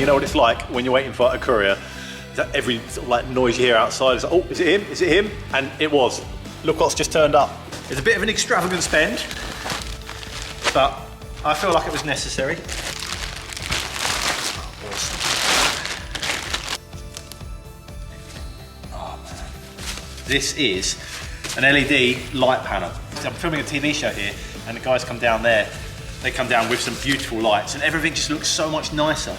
You know what it's like when you're waiting for a courier. Every sort of like noise you hear outside is like, oh, is it him? Is it him? And it was. Look what's just turned up. It's a bit of an extravagant spend, but I feel like it was necessary. Oh, awesome. Oh man. This is an LED light panel. I'm filming a TV show here, and the guys come down there. They come down with some beautiful lights, and everything just looks so much nicer.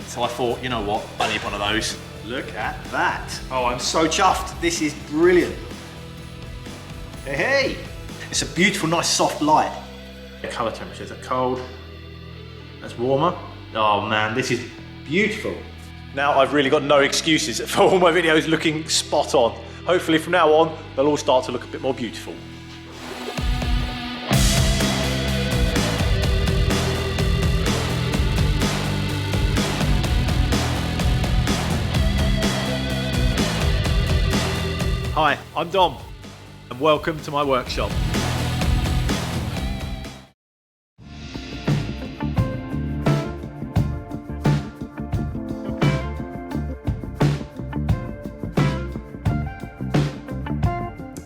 So I thought, you know what, I need one of those. Look at that. Oh, I'm so chuffed. This is brilliant. Hey, hey. It's a beautiful, nice, soft light. Color temperature, is that cold? That's warmer. Oh man, this is beautiful. Now I've really got no excuses for all my videos looking spot on. Hopefully from now on, they'll all start to look a bit more beautiful. Hi, I'm Dom, and welcome to my workshop.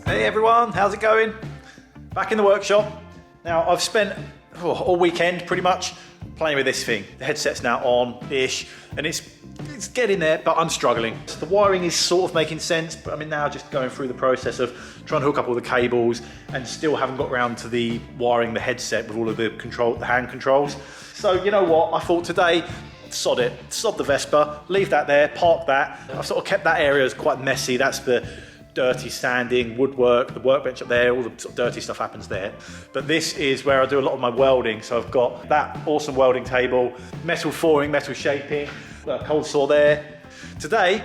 Hey everyone, how's it going? Back in the workshop. Now I've spent all weekend pretty much playing with this thing. The headset's now on-ish, and it's getting there, but I'm struggling. The wiring is sort of making sense, but I'm now just going through the process of trying to hook up all the cables, and still haven't got around to the wiring the headset with all of the hand controls. So you know what, I thought today, sod it, sod the Vespa, leave that there, park that. I've sort of kept that area as quite messy. That's the dirty sanding, woodwork, the workbench up there, all the sort of dirty stuff happens there. But this is where I do a lot of my welding. So I've got that awesome welding table, metal flooring, metal shaping, cold saw there. Today,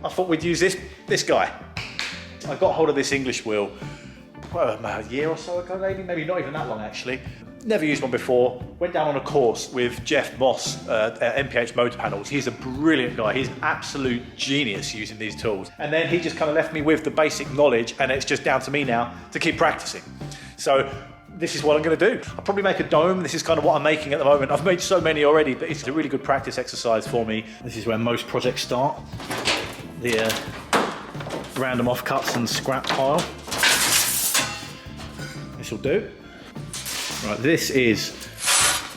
I thought we'd use this guy. I got hold of this English wheel, a year or so ago maybe not even that long actually. Never used one before. Went down on a course with Jeff Moss at MPH Motor Panels. He's a brilliant guy. He's an absolute genius using these tools. And then he just kind of left me with the basic knowledge, and it's just down to me now to keep practicing. So this is what I'm going to do. I'll probably make a dome. This is kind of what I'm making at the moment. I've made so many already, but it's a really good practice exercise for me. This is where most projects start. The random offcuts and scrap pile. This will do. Right, this is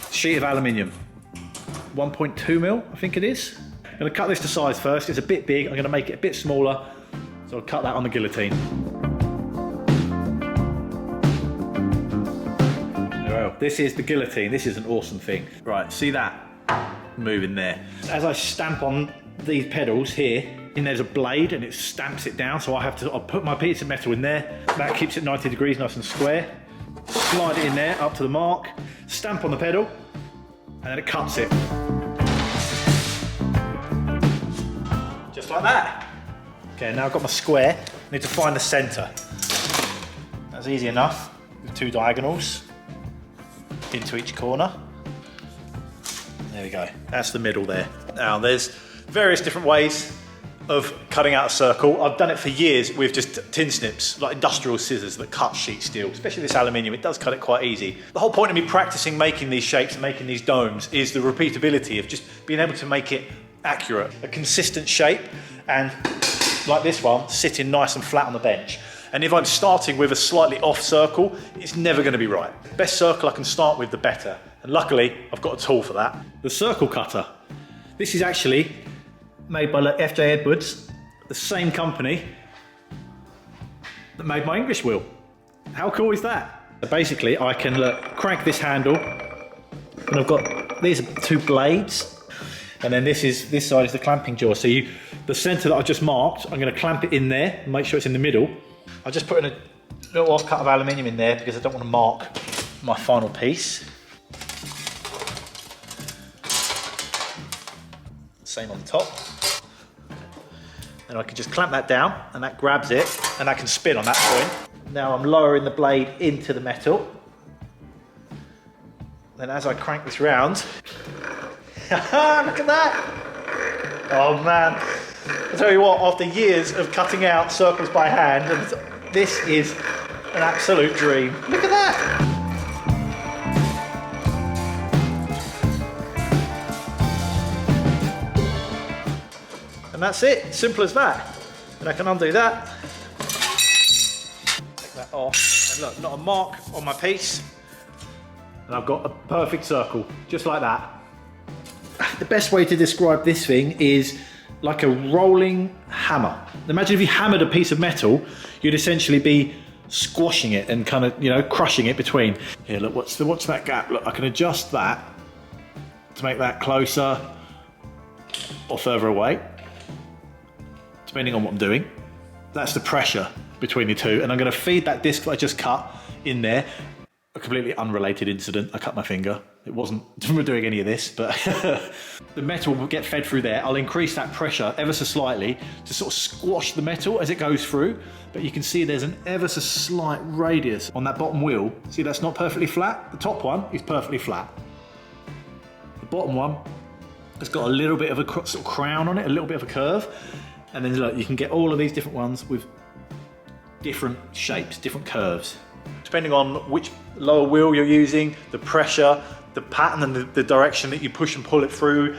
a sheet of aluminium, 1.2 mil, I think it is. I'm going to cut this to size first. It's a bit big. I'm going to make it a bit smaller, so I'll cut that on the guillotine. Well, this is the guillotine. This is an awesome thing. Right, see that moving there. As I stamp on these pedals here, and there's a blade and it stamps it down, so I'll put my piece of metal in there. That keeps it 90 degrees nice and square. Slide it in there up to the mark, stamp on the pedal, and then it cuts it. Just like that. Okay, now I've got my square. I need to find the center. That's easy enough, with two diagonals into each corner. There we go, that's the middle there. Now there's various different ways of cutting out a circle. I've done it for years with just tin snips, like industrial scissors that cut sheet steel, especially this aluminium. It does cut it quite easy. The whole point of me practicing making these shapes and making these domes is the repeatability of just being able to make it accurate, a consistent shape, and like this one, sitting nice and flat on the bench. And if I'm starting with a slightly off circle, it's never going to be right. Best circle I can start with, the better. And luckily, I've got a tool for that. The circle cutter. This is actually made by FJ Edwards, the same company that made my English wheel. How cool is that? So basically, I can crank this handle, and I've got these are two blades, and then this side is the clamping jaw. So the center that I just marked, I'm going to clamp it in there and make sure it's in the middle. I just put in a little off cut of aluminium in there because I don't want to mark my final piece. Same on the top. And I can just clamp that down, and that grabs it, and that can spin on that point. Now I'm lowering the blade into the metal. Then as I crank this round, look at that! Oh man, I tell you what, after years of cutting out circles by hand, this is an absolute dream. Look at that! that's it, simple as that. And I can undo that. Take that off, and look, not a mark on my piece. And I've got a perfect circle, just like that. The best way to describe this thing is like a rolling hammer. Imagine if you hammered a piece of metal, you'd essentially be squashing it and kind of, you know, crushing it between. Here, look, watch that gap. Look, I can adjust that to make that closer or further away, depending on what I'm doing. That's the pressure between the two, and I'm going to feed that disc that I just cut in there. A completely unrelated incident, I cut my finger. It wasn't doing any of this, but the metal will get fed through there. I'll increase that pressure ever so slightly to sort of squash the metal as it goes through, but you can see there's an ever so slight radius on that bottom wheel. See, that's not perfectly flat. The top one is perfectly flat. The bottom one has got a little bit of a sort of crown on it, a little bit of a curve, and then look, you can get all of these different ones with different shapes, different curves. Depending on which lower wheel you're using, the pressure, the pattern and the direction that you push and pull it through,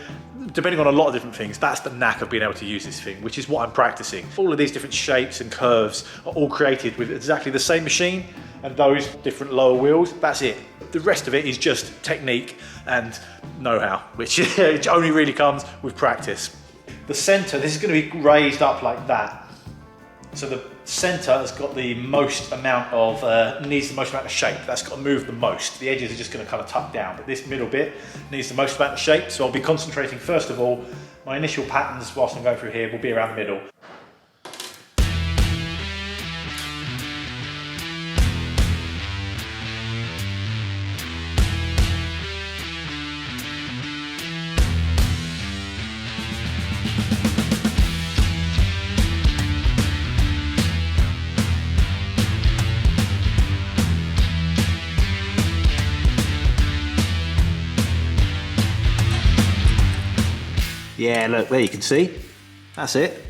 depending on a lot of different things, that's the knack of being able to use this thing, which is what I'm practicing. All of these different shapes and curves are all created with exactly the same machine and those different lower wheels, that's it. The rest of it is just technique and know-how, which only really comes with practice. The center, this is going to be raised up like that. So the center has got the most amount of, needs the most amount of shape. That's got to move the most. The edges are just going to kind of tuck down, but this middle bit needs the most amount of shape. So I'll be concentrating, first of all, my initial patterns whilst I'm going through here will be around the middle. Yeah, look, there you can see. That's it.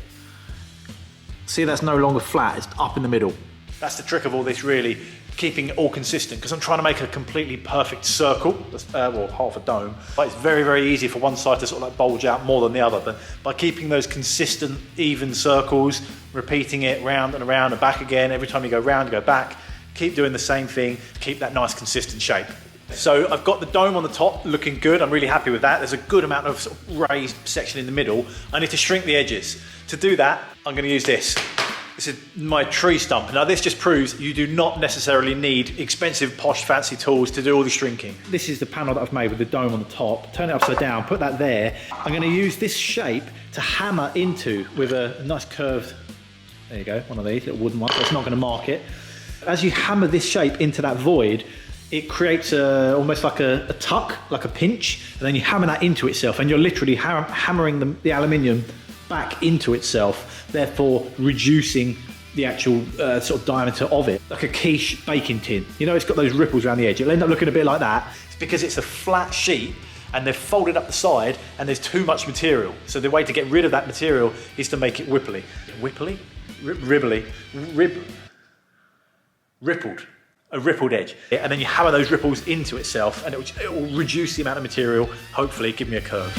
See, that's no longer flat, it's up in the middle. That's the trick of all this, really, keeping it all consistent, because I'm trying to make a completely perfect circle, well, half a dome. But it's very, very easy for one side to sort of like bulge out more than the other. But by keeping those consistent, even circles, repeating it round and around and back again, every time you go round, you go back, keep doing the same thing, keep that nice consistent shape. So I've got the dome on the top looking good. I'm really happy with that. There's a good amount of, sort of raised section in the middle. I need to shrink the edges. To do that, I'm going to use this. This is my tree stump. Now this just proves you do not necessarily need expensive, posh, fancy tools to do all the shrinking. This is the panel that I've made with the dome on the top. Turn it upside down, put that there. I'm going to use this shape to hammer into with a nice curved, there you go, one of these little wooden ones. That's not going to mark it. As you hammer this shape into that void, it creates almost like a tuck, like a pinch, and then you hammer that into itself, and you're literally hammering the aluminium back into itself, therefore reducing the actual sort of diameter of it, like a quiche baking tin. You know, it's got those ripples around the edge. It'll end up looking a bit like that. It's because it's a flat sheet and they've folded up the side and there's too much material. So the way to get rid of that material is to make it wipply. Wipply? Ribbly. Rippled. A rippled edge, and then you hammer those ripples into itself and it will reduce the amount of material, hopefully give me a curve.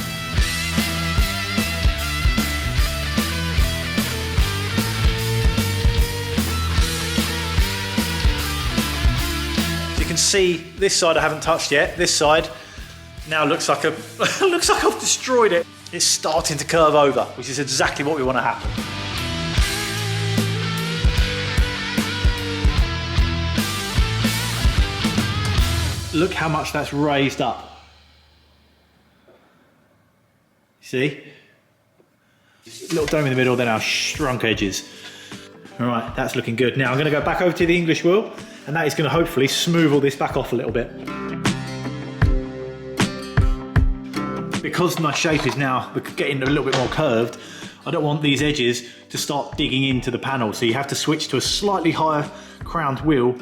So you can see this side I haven't touched yet. This side now looks like looks like I've destroyed it. It's starting to curve over, which is exactly what we want to happen. Look how much that's raised up. See? Little dome in the middle, then our shrunk edges. All right, that's looking good. Now I'm going to go back over to the English wheel, and that is going to hopefully smooth all this back off a little bit. Because my shape is now getting a little bit more curved, I don't want these edges to start digging into the panel, so you have to switch to a slightly higher crowned wheel.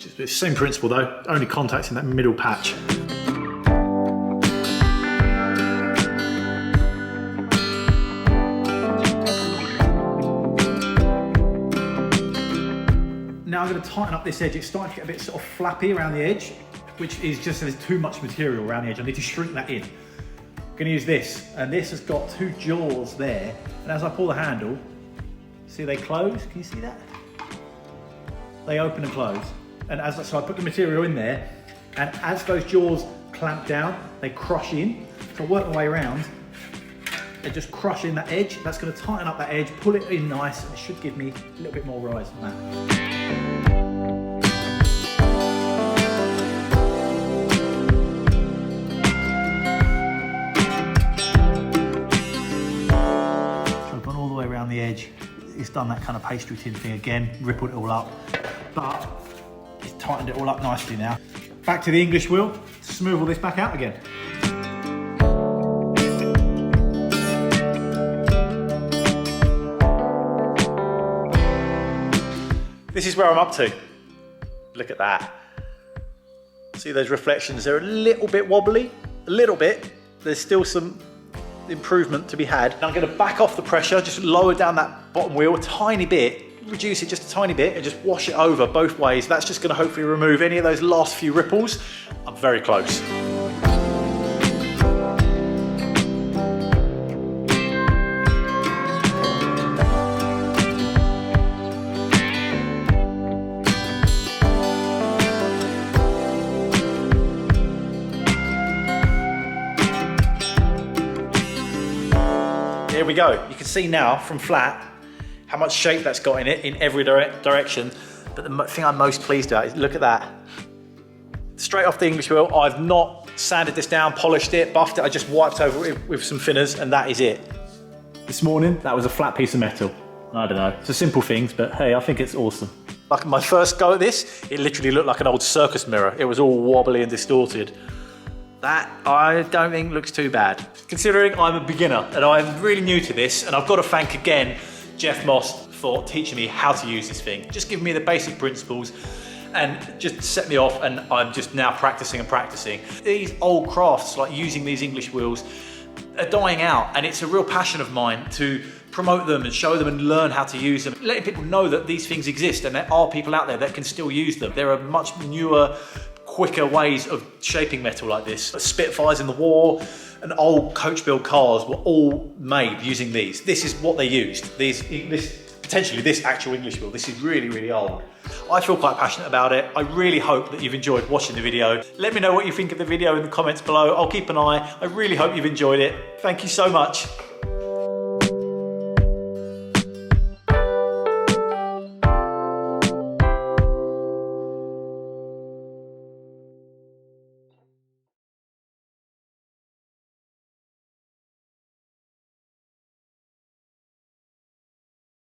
It's the same principle though, only contacting that middle patch. Now I'm going to tighten up this edge. It's starting to get a bit sort of flappy around the edge, which is just there's too much material around the edge. I need to shrink that in. I'm gonna use this, and this has got two jaws there, and as I pull the handle, see they close, can you see that? They open and close. And so I put the material in there, and as those jaws clamp down, they crush in. So I work my way around, they just crush in that edge. That's gonna tighten up that edge, pull it in nice, and it should give me a little bit more rise on that. The edge, it's done that kind of pastry tin thing again, rippled it all up, but it's tightened it all up nicely now. Back to the English wheel, smooth all this back out again. This is where I'm up to. Look at that. See those reflections, they're a little bit wobbly, a little bit. There's still some improvement to be had. And I'm going to back off the pressure, just lower down that bottom wheel a tiny bit, reduce it just a tiny bit, and just wash it over both ways. That's just going to hopefully remove any of those last few ripples. I'm very close. Here we go. You can see now from flat how much shape that's got in it in every direction. But the thing I'm most pleased about is look at that. Straight off the English wheel, I've not sanded this down, polished it, buffed it. I just wiped over it with some thinners, and that is it. This morning, that was a flat piece of metal. I don't know. It's a simple things, but hey, I think it's awesome. Like my first go at this, it literally looked like an old circus mirror. It was all wobbly and distorted. That, I don't think looks too bad. Considering I'm a beginner and I'm really new to this, and I've got to thank again Jeff Moss for teaching me how to use this thing. Just giving me the basic principles and just set me off, and I'm just now practicing and practicing. These old crafts, like using these English wheels, are dying out, and it's a real passion of mine to promote them and show them and learn how to use them. Letting people know that these things exist and there are people out there that can still use them. There are much newer, quicker ways of shaping metal like this. Spitfires in the war and old coach build cars were all made using these. This is what they used. Potentially this actual English wheel. This is really, really old. I feel quite passionate about it. I really hope that you've enjoyed watching the video. Let me know what you think of the video in the comments below. I'll keep an eye. I really hope you've enjoyed it. Thank you so much.